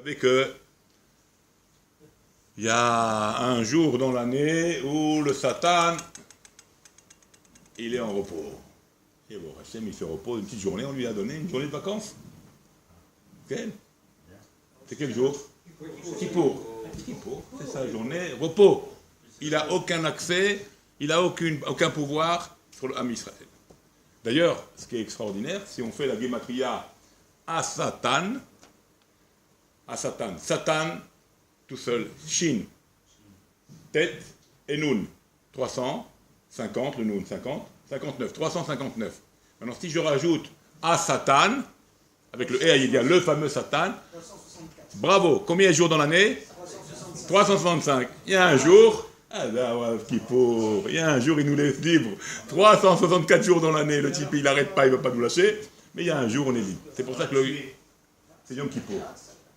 savez que il y a un jour dans l'année où le Satan, il est en repos. Et bon, Hachem, il se repose une petite journée, on lui a donné une journée de vacances. Quelle? C'est quel jour? Kippour. Kippour, c'est sa journée, repos. Il n'a aucun accès, il n'a aucun pouvoir sur l'âme Israël. D'ailleurs, ce qui est extraordinaire, si on fait la guématria à Satan, Satan, tout seul, Shin, tête et Nun, 350, le Nun 50, 59, 359. Maintenant, si je rajoute à Satan, avec le E, il y a le fameux Satan, 364. Bravo, combien de jours dans l'année? 365. Il y a un jour, il y a un jour, il nous laisse libre. 364 jours dans l'année, le type, il n'arrête pas, il ne va pas nous lâcher. Mais il y a un jour, on est libre. C'est pour ça que c'est Yom Kippour.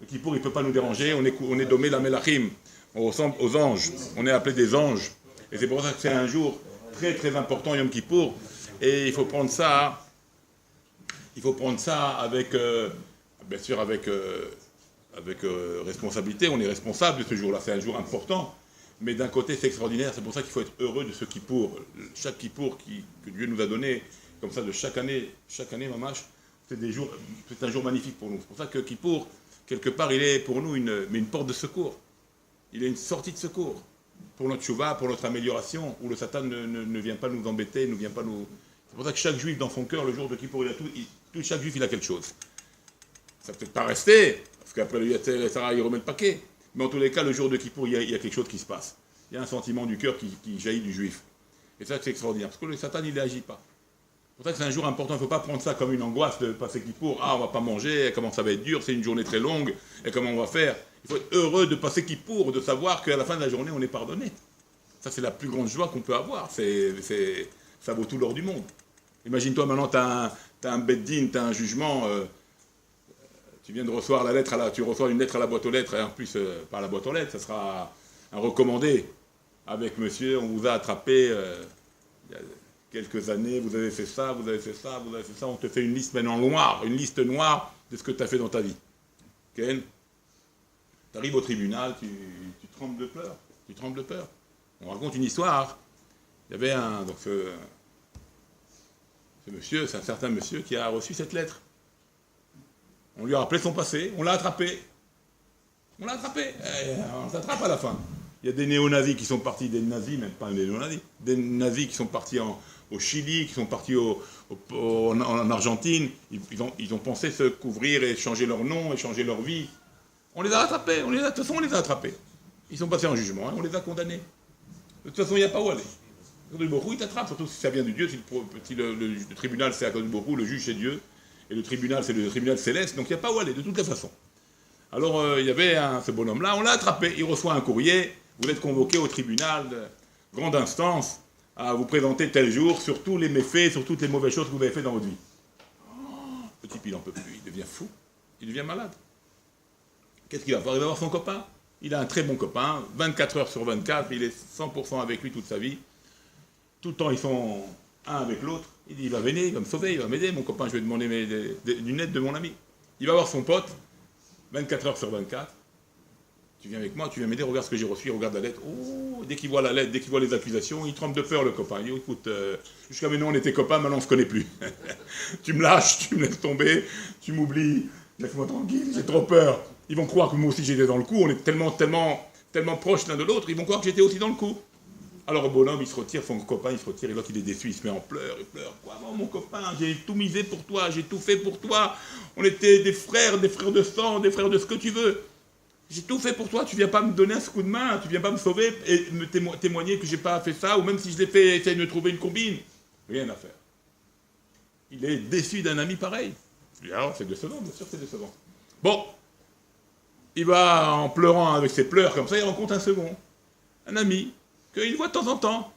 Le Kippour, il ne peut pas nous déranger. On est dommé la Melachim. On ressemble aux anges. On est appelé des anges. Et c'est pour ça que c'est un jour très très important, Yom Kippour. Et il faut prendre ça avec, bien sûr, avec responsabilité. On est responsable de ce jour-là. C'est un jour important. Mais d'un côté, c'est extraordinaire. C'est pour ça qu'il faut être heureux de ce Kippour. Chaque Kippour que Dieu nous a donné, comme ça, de chaque année, mamash, c'est un jour magnifique pour nous. C'est pour ça que Kippour, quelque part, il est pour nous une porte de secours. Il est une sortie de secours pour notre chouva, pour notre amélioration, où le Satan ne vient pas nous embêter, ne vient pas nous... C'est pour ça que chaque juif dans son cœur, le jour de Kippour, chaque juif, il a quelque chose. Ça ne peut peut-être pas rester, parce qu'après le Yatzel et Sarah, il remet le paquet. Mais en tous les cas, le jour de Kippour, il y a quelque chose qui se passe. Il y a un sentiment du cœur qui jaillit du juif. Et ça, c'est extraordinaire, parce que le Satan, il n'agit pas. C'est pour ça que c'est un jour important, il ne faut pas prendre ça comme une angoisse de passer Kippour. Ah, on ne va pas manger, comment ça va être dur, c'est une journée très longue, et comment on va faire? Il faut être heureux de passer Kippour, de savoir qu'à la fin de la journée, on est pardonné. Ça, c'est la plus grande joie qu'on peut avoir. Ça vaut tout l'or du monde. Imagine-toi maintenant, tu as un beddin, tu as un jugement, tu viens de recevoir la lettre, tu reçois une lettre à la boîte aux lettres, et en plus, par la boîte aux lettres, ça sera un recommandé. Avec monsieur, on vous a attrapé il y a quelques années, vous avez fait ça, vous avez fait ça, vous avez fait ça, on te fait une liste maintenant noire, une liste noire de ce que tu as fait dans ta vie. Ken, tu arrives au tribunal, tu trembles de peur, On raconte une histoire. Il y avait ce monsieur, c'est un certain monsieur qui a reçu cette lettre. On lui a rappelé son passé, on l'a attrapé. On s'attrape à la fin. Il y a des néo-nazis qui sont partis, des nazis, même pas des néo-nazis, des nazis qui sont partis au Chili, qui sont partis en Argentine. Ils ont pensé se couvrir et changer leur nom et changer leur vie. On les a rattrapés, de toute façon on les a attrapés. Ils sont passés en jugement, on les a condamnés. De toute façon, il n'y a pas où aller. Le Borou, il t'attrape, surtout si ça vient de Dieu, si le tribunal c'est à cause du Borou, le juge c'est Dieu, et le tribunal c'est le tribunal céleste, donc il n'y a pas où aller, de toutes les façons. Alors il y avait ce bonhomme-là, on l'a attrapé, il reçoit un courrier, vous êtes convoqué au tribunal de grande instance à vous présenter tel jour sur tous les méfaits, sur toutes les mauvaises choses que vous avez fait dans votre vie. Le type, il n'en peut plus, il devient fou, il devient malade. Qu'est-ce qu'il va faire? Il va voir son copain. Il a un très bon copain, 24 heures sur 24, il est 100% avec lui toute sa vie. Tout le temps, ils sont un avec l'autre. Il dit, il va venir, il va me sauver, il va m'aider, mon copain, je vais demander d'une aide de mon ami. Il va voir son pote, 24 heures sur 24. Tu viens avec moi, tu viens m'aider, regarde ce que j'ai reçu, regarde la lettre. Oh, dès qu'il voit la lettre, dès qu'il voit les accusations, il tremble de peur, le copain. Il dit, écoute, jusqu'à maintenant, on était copains, maintenant, on ne se connaît plus. Tu me lâches, tu me laisses tomber, tu m'oublies, laisse-moi tranquille, j'ai trop peur. Ils vont croire que moi aussi j'étais dans le coup, on est tellement proches l'un de l'autre, ils vont croire que j'étais aussi dans le coup. Alors le bonhomme, il se retire, son copain, il se retire, et l'autre, il est déçu, il se met en pleurs, il pleure. Quoi, mon copain, j'ai tout misé pour toi, j'ai tout fait pour toi. On était des frères de sang, des frères de ce que tu veux. J'ai tout fait pour toi, tu viens pas me donner un coup de main, tu viens pas me sauver et me témoigner que j'ai pas fait ça, ou même si je l'ai fait, essaye de me trouver une combine. Rien à faire. Il est déçu d'un ami pareil. Alors, c'est décevant, bien sûr, c'est décevant. Bon, il va en pleurant avec ses pleurs comme ça, il rencontre un second, un ami, qu'il voit de temps en temps.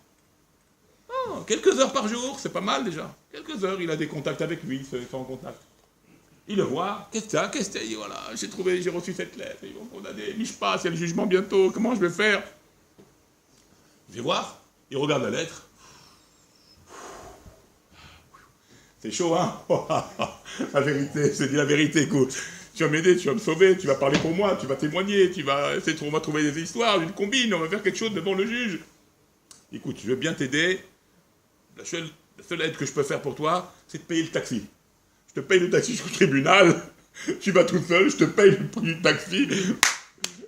Oh, quelques heures par jour, c'est pas mal déjà. Quelques heures, il a des contacts avec lui, ils sont en contact. Il le voit, qu'est-ce que c'est? Il dit, voilà, j'ai reçu cette lettre, ils vont condamner, Mishpat, il y a le jugement bientôt, comment je vais faire? Il va voir, il regarde la lettre. C'est chaud, hein? La vérité, je te dis la vérité, écoute. Tu vas m'aider, tu vas me sauver, tu vas parler pour moi, tu vas témoigner, on va trouver des histoires, une combine, on va faire quelque chose devant le juge. Écoute, je veux bien t'aider. La seule aide que je peux faire pour toi, c'est de payer le taxi. Je te paye le taxi jusqu'au tribunal, tu vas tout seul, je te paye le prix du taxi,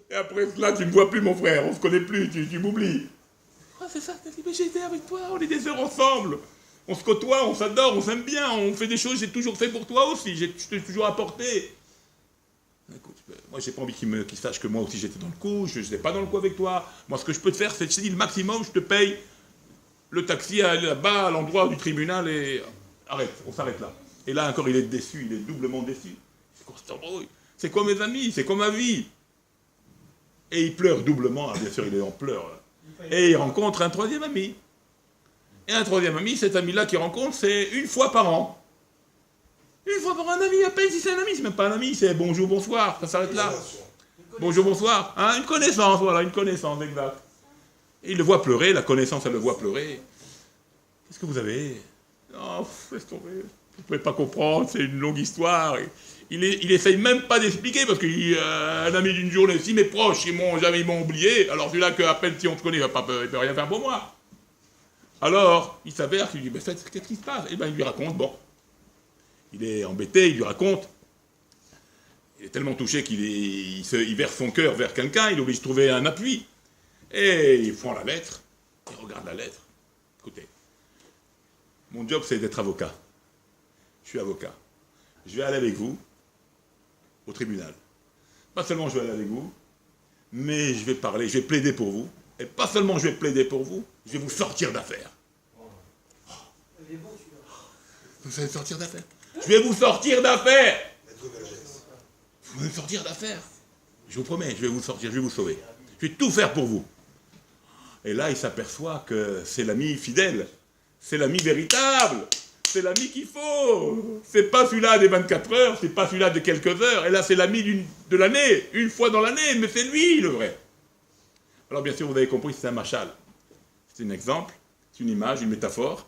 et après cela, tu ne me vois plus, mon frère, on ne se connaît plus, tu m'oublies. Ah, c'est ça, t'as dit, mais j'ai été avec toi, on est des heures ensemble. On se côtoie, on s'adore, on s'aime bien, on fait des choses, j'ai toujours fait pour toi aussi, je t'ai toujours apporté. Écoute, moi j'ai pas envie qu'il sache que moi aussi j'étais dans le coup, je n'étais pas dans le coup avec toi. Moi ce que je peux te faire, c'est que je te dis le maximum, je te paye le taxi là-bas, à l'endroit du tribunal, et arrête, on s'arrête là. Et là encore il est déçu, il est doublement déçu. C'est quoi mes amis, c'est quoi ma vie? Et il pleure doublement, bien sûr il est en pleurs. Et il rencontre un troisième ami. Et un troisième ami, cet ami-là qu'il rencontre, c'est une fois par an. Une fois par un ami, à peine si c'est un ami, c'est même pas un ami, c'est bonjour, bonsoir, ça s'arrête là. Bonjour, bonsoir, hein, une connaissance, voilà, une connaissance, exact. Et il le voit pleurer, la connaissance, elle le voit pleurer. Qu'est-ce que vous avez? Oh, laisse tomber, vous ne pouvez pas comprendre, c'est une longue histoire. Il essaye même pas d'expliquer, parce qu'un ami d'une journée, si mes proches, ils m'ont oublié, alors celui-là, qu'à peine si on se connaît, il ne peut rien faire pour moi. Alors, il s'avère qu'il lui dit, qu'est-ce qui se passe? Et bien, il lui raconte, bon. Il est embêté, il lui raconte. Il est tellement touché qu'il verse son cœur vers quelqu'un, il est obligé de trouver un appui. Et il prend la lettre, il regarde la lettre. Écoutez, mon job c'est d'être avocat. Je suis avocat. Je vais aller avec vous au tribunal. Pas seulement je vais aller avec vous, mais je vais parler, je vais plaider pour vous. Et pas seulement je vais plaider pour vous, je vais vous sortir d'affaire. Vous allez sortir d'affaire. Je vais vous sortir d'affaire. Vous allez me sortir d'affaire. Je vous promets, je vais vous sortir, je vais vous sauver. Je vais tout faire pour vous. Et là, il s'aperçoit que c'est l'ami fidèle. C'est l'ami véritable. C'est l'ami qu'il faut. C'est pas celui-là des 24 heures, c'est pas celui-là de quelques heures. Et là, c'est l'ami de l'année, une fois dans l'année, mais c'est lui le vrai. Alors bien sûr, vous avez compris, c'est un machal. C'est un exemple, c'est une image, une métaphore.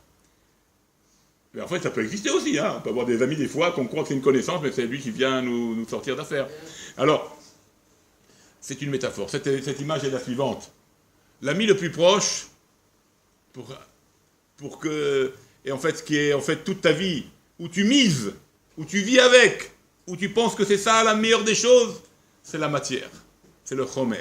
Mais en fait, ça peut exister aussi. Hein. On peut avoir des amis des fois qu'on croit que c'est une connaissance, mais c'est lui qui vient nous sortir d'affaire. Alors, c'est une métaphore. Cette image est la suivante. L'ami le plus proche, pour que... Et en fait, ce qui est en fait toute ta vie, où tu mises, où tu vis avec, où tu penses que c'est ça la meilleure des choses, c'est la matière. C'est le chomer.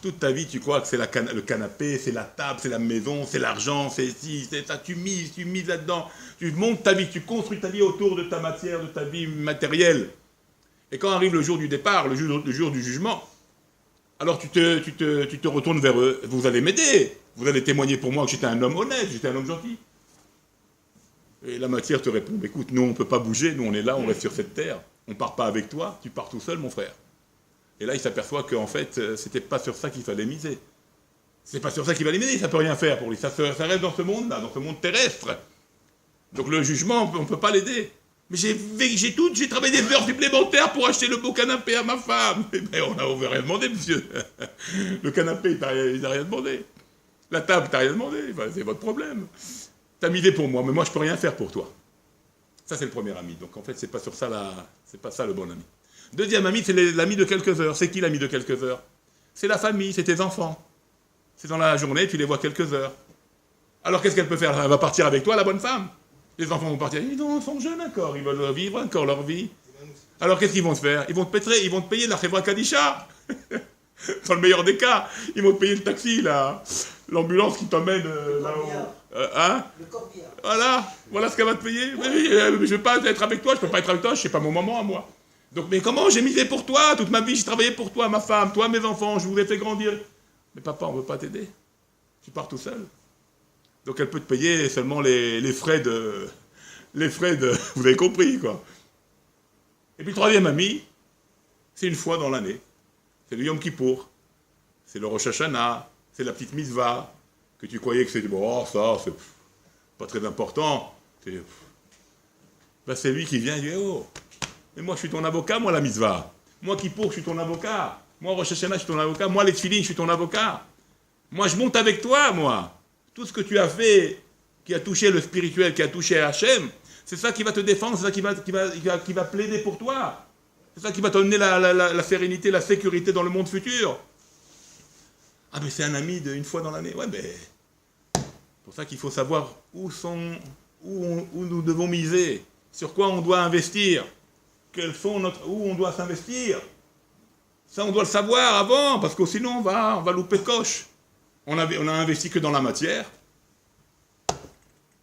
Toute ta vie, tu crois que c'est le canapé, c'est la table, c'est la maison, c'est l'argent, c'est ci, c'est ça. Tu mises là-dedans. Tu montes ta vie, tu construis ta vie autour de ta matière, de ta vie matérielle. Et quand arrive le jour du départ, le jour du jugement, alors tu te retournes vers eux. Vous allez m'aider. Vous allez témoigner pour moi que j'étais un homme honnête, j'étais un homme gentil. Et la matière te répond, écoute, nous on ne peut pas bouger, nous on est là, on reste sur cette terre. On ne part pas avec toi, tu pars tout seul, mon frère. Et là, il s'aperçoit qu'en fait, c'était pas sur ça qu'il fallait miser. C'est pas sur ça qu'il fallait miser, ça peut rien faire pour lui. Ça reste dans ce monde-là, dans ce monde terrestre. Donc le jugement, on ne peut pas l'aider. Mais j'ai travaillé des heures supplémentaires pour acheter le beau canapé à ma femme. Eh bien, on n'a rien demandé, monsieur. Le canapé, il n'a rien demandé. La table, il n'a rien demandé. Ben, c'est votre problème. Tu as misé pour moi, mais moi, je ne peux rien faire pour toi. Ça, c'est le premier ami. Donc, en fait, c'est pas ça le bon ami. Deuxième ami, c'est l'ami de quelques heures. C'est qui l'ami de quelques heures? C'est la famille, c'est tes enfants. C'est dans la journée, tu les vois quelques heures. Alors qu'est-ce qu'elle peut faire? Elle va partir avec toi, la bonne femme. Les enfants vont partir, ils sont jeunes encore, ils veulent vivre encore leur vie. Alors qu'est-ce qu'ils vont se faire? Ils vont te payer la Chevra Kadisha. Dans le meilleur des cas, ils vont te payer le taxi, l'ambulance qui t'emmène là-haut. Hein? Voilà ce qu'elle va te payer. Je ne vais pas être avec toi, je ne peux pas être avec toi, je ne sais pas mon moment à moi. Donc, mais comment j'ai misé pour toi? Toute ma vie, j'ai travaillé pour toi, ma femme, toi, mes enfants, je vous ai fait grandir. Mais papa, on ne veut pas t'aider. Tu pars tout seul. Donc, elle peut te payer seulement les frais de... Vous avez compris, quoi. Et puis, le troisième ami, c'est une fois dans l'année. C'est le Yom Kippour. C'est le Rosh Hashanah. C'est la petite mitzvah que tu croyais que c'était... Bon, ça, c'est pas très important. Ben, c'est lui qui vient et dit, oh... Mais moi, je suis ton avocat, moi, la mitzvah. Moi, Kippour, je suis ton avocat. Moi, Rosh Hashanah, je suis ton avocat. Moi, les tefilines, je suis ton avocat. Moi, je monte avec toi, moi. Tout ce que tu as fait, qui a touché le spirituel, qui a touché Hachem, c'est ça qui va te défendre, c'est ça qui va plaider pour toi. C'est ça qui va t'amener la sérénité, la sécurité dans le monde futur. Ah, mais c'est un ami d'une fois dans l'année. Ouais, mais c'est pour ça qu'il faut savoir où nous devons miser, sur quoi on doit investir, où on doit s'investir. Ça, on doit le savoir avant, parce que sinon, on va louper coche. On a investi que dans la matière.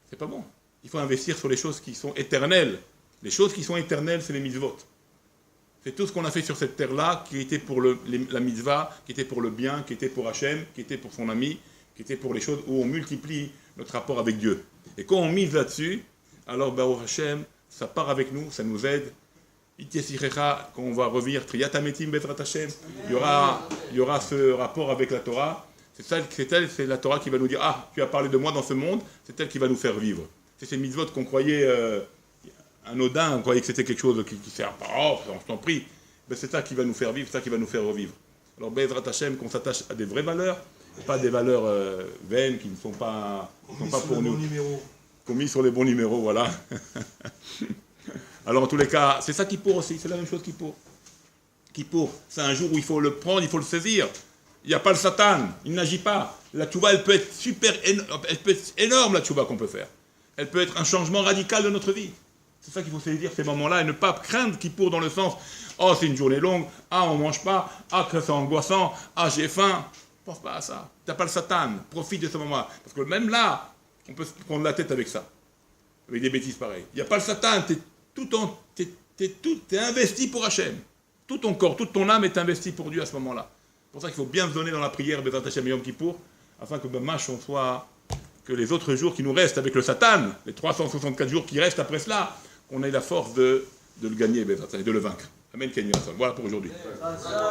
C'est pas bon. Il faut investir sur les choses qui sont éternelles. Les choses qui sont éternelles, c'est les mitzvot. C'est tout ce qu'on a fait sur cette terre-là, qui était pour la mitzvah, qui était pour le bien, qui était pour Hachem, qui était pour son ami, qui était pour les choses où on multiplie notre rapport avec Dieu. Et quand on mise là-dessus, alors Baruch Hachem, ça part avec nous, ça nous aide. Quand on va revivre Triyat Hametim Bezrat Hachem, il y aura ce rapport avec la Torah. C'est la Torah qui va nous dire, ah, tu as parlé de moi dans ce monde, c'est elle qui va nous faire vivre. C'est ces mitzvot qu'on croyait anodin, on croyait que c'était quelque chose qui sert pas, oh, je t'en prie. Ben, c'est ça qui va nous faire vivre, c'est ça qui va nous faire revivre. Alors, Bezrat Hachem, qu'on s'attache à des vraies valeurs, pas des valeurs vaines qui ne sont pas pour nous. Commis sur les bons numéros, voilà. Alors, en tous les cas, c'est ça qui pour aussi, c'est la même chose qui pour. Qui pour, c'est un jour où il faut le prendre, il faut le saisir. Il n'y a pas le Satan, il n'agit pas. La tchouva, elle peut être elle peut être énorme, la tchouva qu'on peut faire. Elle peut être un changement radical de notre vie. C'est ça qu'il faut saisir ces moments-là et ne pas craindre qui pour dans le sens « Oh, c'est une journée longue, ah, on ne mange pas, ah, que c'est angoissant, ah, j'ai faim ». Ne pense pas à ça. Tu n'as pas le Satan, profite de ce moment-là. Parce que même là, on peut se prendre la tête avec ça, avec des bêtises pareilles. Il n'y a pas le Satan, t'es investi pour Hachem. Tout ton corps, toute ton âme est investie pour Dieu à ce moment-là. C'est pour ça qu'il faut bien se donner dans la prière Bezrat Hachem Yom Kippour, afin que on soit, que les autres jours qui nous restent avec le Satan, les 364 jours qui restent après cela, qu'on ait la force de le gagner, de le vaincre. Amen, Kenyon. Voilà pour aujourd'hui.